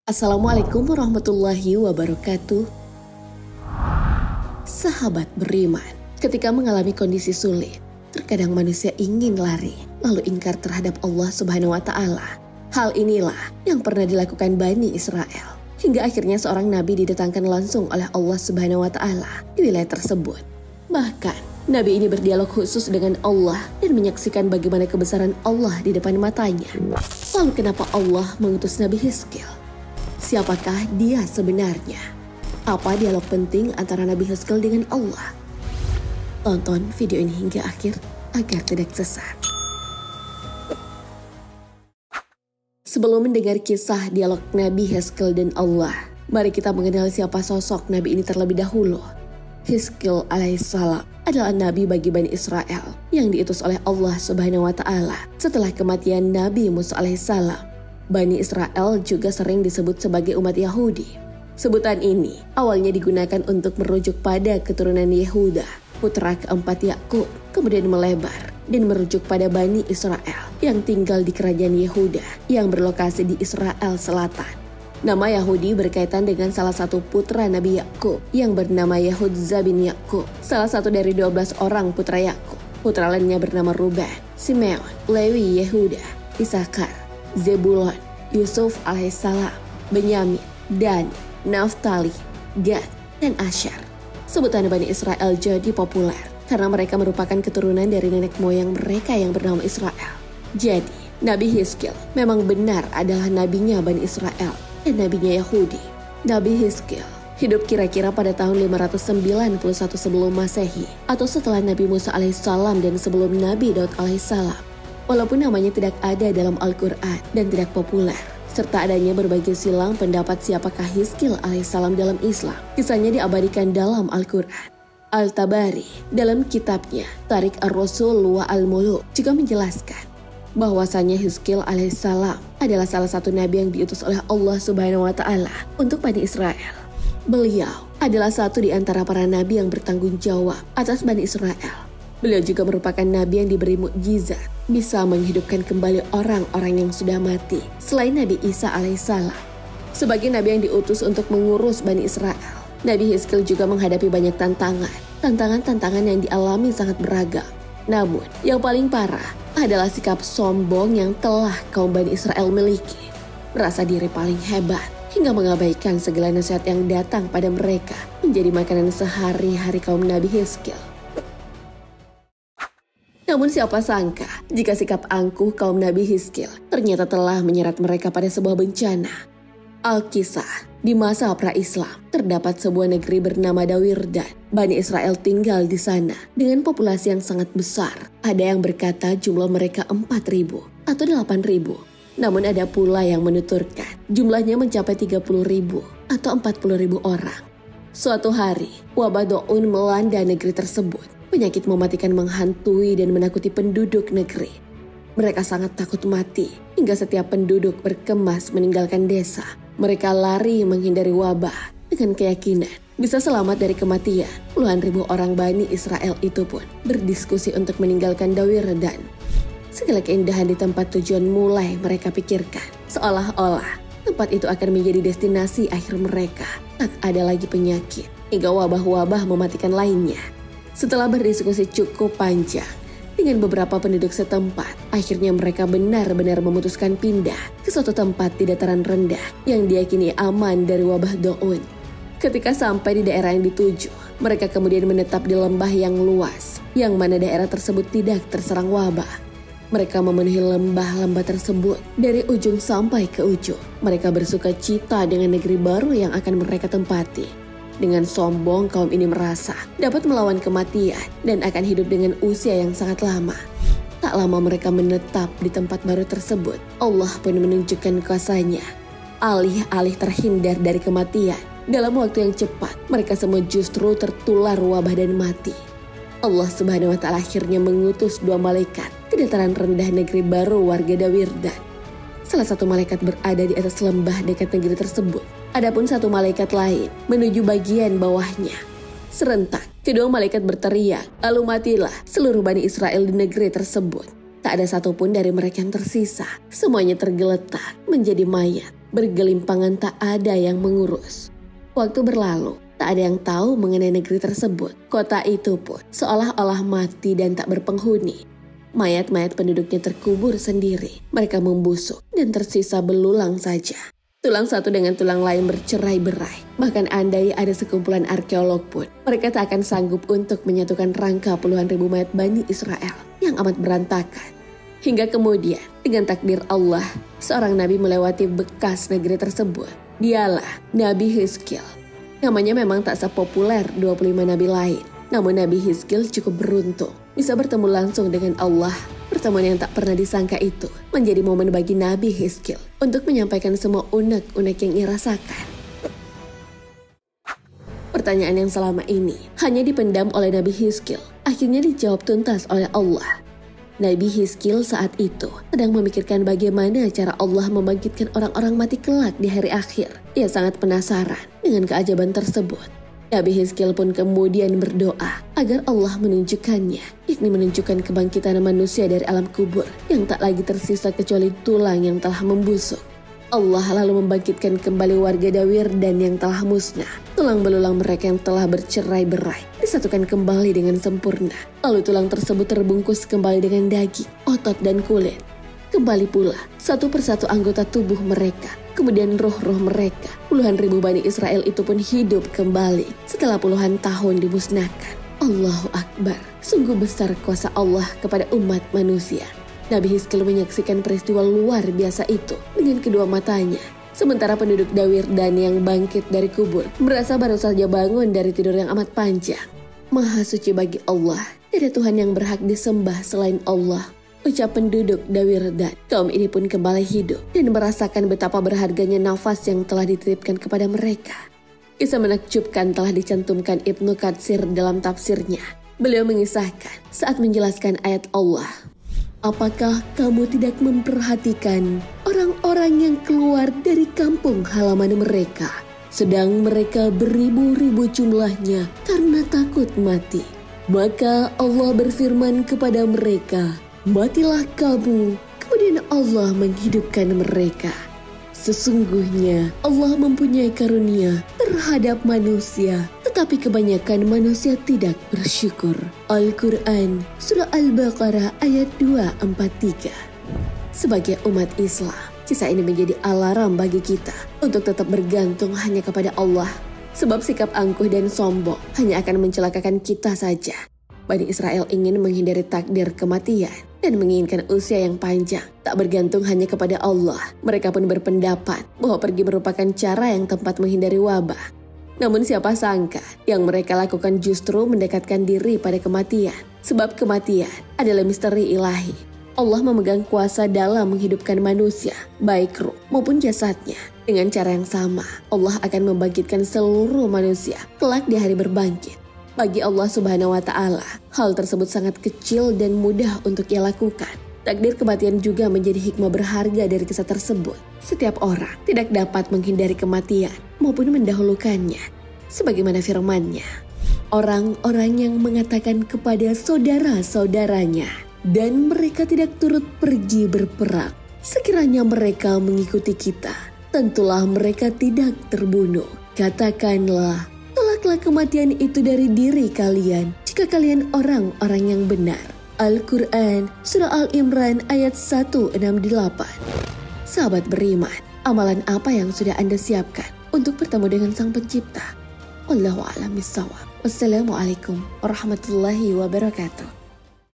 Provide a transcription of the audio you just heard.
Assalamualaikum warahmatullahi wabarakatuh. Sahabat beriman, ketika mengalami kondisi sulit, terkadang manusia ingin lari, lalu ingkar terhadap Allah Subhanahu wa Ta'ala. Hal inilah yang pernah dilakukan Bani Israel, hingga akhirnya seorang nabi didatangkan langsung oleh Allah Subhanahu wa Ta'ala di wilayah tersebut. Bahkan, nabi ini berdialog khusus dengan Allah dan menyaksikan bagaimana kebesaran Allah di depan matanya. Lalu kenapa Allah mengutus Nabi Hizkil? Siapakah dia sebenarnya? Apa dialog penting antara Nabi Hizkil dengan Allah? Tonton video ini hingga akhir agar tidak sesat. Sebelum mendengar kisah dialog Nabi Hizkil dan Allah, mari kita mengenal siapa sosok Nabi ini terlebih dahulu. Hizkil alaihissalam adalah Nabi bagi Bani Israel yang diutus oleh Allah Subhanahu wa Ta'ala setelah kematian Nabi Musa alaihissalam. Bani Israel juga sering disebut sebagai umat Yahudi. Sebutan ini awalnya digunakan untuk merujuk pada keturunan Yehuda, putra keempat Yakub, kemudian melebar dan merujuk pada Bani Israel yang tinggal di kerajaan Yehuda yang berlokasi di Israel Selatan. Nama Yahudi berkaitan dengan salah satu putra Nabi Yakub yang bernama Yehudza bin Yakub, salah satu dari 12 orang putra Yakub. Putra lainnya bernama Ruben, Simeon, Lewi, Yehuda, Isakar, Zebulon, Yusuf alaihissalam, Benyamin, dan Naftali, Gad, dan Asyar. Sebutan Bani Israel jadi populer karena mereka merupakan keturunan dari nenek moyang mereka yang bernama Israel. Jadi, Nabi Hizkil memang benar adalah nabinya Bani Israel dan nabinya Yahudi. Nabi Hizkil hidup kira-kira pada tahun 591 sebelum Masehi atau setelah Nabi Musa alaihissalam dan sebelum Nabi Daud alaihissalam. Walaupun namanya tidak ada dalam Al-Quran dan tidak populer, serta adanya berbagai silang pendapat siapakah Hizkil alaihissalam dalam Islam, kisahnya diabadikan dalam Al-Quran. Al-Tabari dalam kitabnya Tarik Ar-Rasul wa Al-Muluk juga menjelaskan bahwasanya Hizkil alaihissalam adalah salah satu nabi yang diutus oleh Allah Subhanahu wa Ta'ala untuk Bani Israel. Beliau adalah satu di antara para nabi yang bertanggung jawab atas Bani Israel. Beliau juga merupakan nabi yang diberi mukjizat, bisa menghidupkan kembali orang-orang yang sudah mati selain Nabi Isa alaihissalam. Sebagai nabi yang diutus untuk mengurus Bani Israel, Nabi Hizkil juga menghadapi banyak tantangan yang dialami sangat beragam. Namun, yang paling parah adalah sikap sombong yang telah kaum Bani Israel miliki. Merasa diri paling hebat hingga mengabaikan segala nasihat yang datang pada mereka menjadi makanan sehari-hari kaum Nabi Hizkil. Namun siapa sangka jika sikap angkuh kaum Nabi Hizkil ternyata telah menyeret mereka pada sebuah bencana. Al-Kisah, di masa pra-Islam terdapat sebuah negeri bernama Dawirdan. Bani Israel tinggal di sana dengan populasi yang sangat besar. Ada yang berkata jumlah mereka 4.000 atau 8.000. Namun ada pula yang menuturkan jumlahnya mencapai 30.000 atau 40.000 orang. Suatu hari, wabah Do'un melanda negeri tersebut. Penyakit mematikan menghantui dan menakuti penduduk negeri. Mereka sangat takut mati hingga setiap penduduk berkemas meninggalkan desa. Mereka lari menghindari wabah dengan keyakinan bisa selamat dari kematian. Puluhan ribu orang Bani Israel itu pun berdiskusi untuk meninggalkan Dawirdan. Segala keindahan di tempat tujuan mulai mereka pikirkan. Seolah-olah tempat itu akan menjadi destinasi akhir mereka. Tak ada lagi penyakit hingga wabah-wabah mematikan lainnya. Setelah berdiskusi cukup panjang dengan beberapa penduduk setempat, akhirnya mereka benar-benar memutuskan pindah ke suatu tempat di dataran rendah yang diyakini aman dari wabah Do'un. Ketika sampai di daerah yang dituju, mereka kemudian menetap di lembah yang luas, yang mana daerah tersebut tidak terserang wabah. Mereka memenuhi lembah-lembah tersebut dari ujung sampai ke ujung. Mereka bersuka cita dengan negeri baru yang akan mereka tempati. Dengan sombong kaum ini merasa dapat melawan kematian dan akan hidup dengan usia yang sangat lama. Tak lama mereka menetap di tempat baru tersebut. Allah pun menunjukkan kuasa-Nya. Alih-alih terhindar dari kematian, dalam waktu yang cepat mereka semua justru tertular wabah dan mati. Allah Subhanahu wa Ta'ala akhirnya mengutus 2 malaikat ke dataran rendah negeri baru warga Dawirdan. Salah satu malaikat berada di atas lembah dekat negeri tersebut. Adapun satu malaikat lain menuju bagian bawahnya. Serentak, kedua malaikat berteriak, lalu matilah seluruh Bani Israel di negeri tersebut. Tak ada satupun dari mereka yang tersisa. Semuanya tergeletak menjadi mayat. bergelimpangan tak ada yang mengurus. Waktu berlalu, tak ada yang tahu mengenai negeri tersebut. Kota itu pun seolah-olah mati dan tak berpenghuni. Mayat-mayat penduduknya terkubur sendiri. Mereka membusuk dan tersisa belulang saja. Tulang satu dengan tulang lain bercerai-berai. Bahkan andai ada sekumpulan arkeolog pun, mereka tak akan sanggup untuk menyatukan rangka puluhan ribu mayat Bani Israel yang amat berantakan. Hingga kemudian, dengan takdir Allah, seorang nabi melewati bekas negeri tersebut. Dialah Nabi Hizkil. Namanya memang tak sepopuler 25 nabi lain. Namun Nabi Hizkil cukup beruntung bisa bertemu langsung dengan Allah. Pertemuan yang tak pernah disangka itu menjadi momen bagi Nabi Hizkil untuk menyampaikan semua unek-unek yang ia rasakan. Pertanyaan yang selama ini hanya dipendam oleh Nabi Hizkil akhirnya dijawab tuntas oleh Allah. Nabi Hizkil saat itu sedang memikirkan bagaimana cara Allah membangkitkan orang-orang mati kelak di hari akhir. Ia sangat penasaran dengan keajaiban tersebut. Nabi Hizkil pun kemudian berdoa agar Allah menunjukkannya, yakni menunjukkan kebangkitan manusia dari alam kubur yang tak lagi tersisa kecuali tulang yang telah membusuk. Allah lalu membangkitkan kembali warga Dawir dan yang telah musnah. Tulang belulang mereka yang telah bercerai-berai disatukan kembali dengan sempurna. Lalu tulang tersebut terbungkus kembali dengan daging, otot dan kulit. Kembali pula satu persatu anggota tubuh mereka. Kemudian roh-roh mereka, puluhan ribu Bani Israel itu pun hidup kembali setelah puluhan tahun dimusnahkan. Allahu Akbar, sungguh besar kuasa Allah kepada umat manusia. Nabi Hizkil menyaksikan peristiwa luar biasa itu dengan kedua matanya. Sementara penduduk Dawir dan yang bangkit dari kubur merasa baru saja bangun dari tidur yang amat panjang. Maha suci bagi Allah, tidak ada Tuhan yang berhak disembah selain Allah. Ucap penduduk Dawir dan kaum ini pun kembali hidup dan merasakan betapa berharganya nafas yang telah dititipkan kepada mereka. Kisah menakjubkan telah dicantumkan Ibnu Katsir dalam tafsirnya. Beliau mengisahkan saat menjelaskan ayat Allah. Apakah kamu tidak memperhatikan orang-orang yang keluar dari kampung halaman mereka, sedang mereka beribu-ribu jumlahnya karena takut mati? Maka Allah berfirman kepada mereka, matilah kamu, kemudian Allah menghidupkan mereka. Sesungguhnya Allah mempunyai karunia terhadap manusia, tetapi kebanyakan manusia tidak bersyukur. Al-Quran, Surah Al-Baqarah ayat 243. Sebagai umat Islam, kisah ini menjadi alarm bagi kita untuk tetap bergantung hanya kepada Allah. Sebab sikap angkuh dan sombong hanya akan mencelakakan kita saja. Bani Israel ingin menghindari takdir kematian dan menginginkan usia yang panjang, tak bergantung hanya kepada Allah. Mereka pun berpendapat bahwa pergi merupakan cara yang tepat menghindari wabah. Namun siapa sangka yang mereka lakukan justru mendekatkan diri pada kematian. Sebab kematian adalah misteri ilahi. Allah memegang kuasa dalam menghidupkan manusia, baik ruh maupun jasadnya. Dengan cara yang sama, Allah akan membangkitkan seluruh manusia kelak di hari berbangkit. Bagi Allah Subhanahu wa Ta'ala, hal tersebut sangat kecil dan mudah untuk ia lakukan. Takdir kematian juga menjadi hikmah berharga dari kisah tersebut. Setiap orang tidak dapat menghindari kematian maupun mendahulukannya. Sebagaimana firman-Nya, orang-orang yang mengatakan kepada saudara-saudaranya, dan mereka tidak turut pergi berperang, sekiranya mereka mengikuti kita, tentulah mereka tidak terbunuh. Katakanlah, tolaklah kematian itu dari diri kalian jika kalian orang-orang yang benar. Al-Quran, Surah Al-Imran ayat 168. Sahabat beriman, amalan apa yang sudah Anda siapkan untuk bertemu dengan Sang Pencipta? Wallahu a'lam bishawab. Wassalamualaikum warahmatullahi wabarakatuh.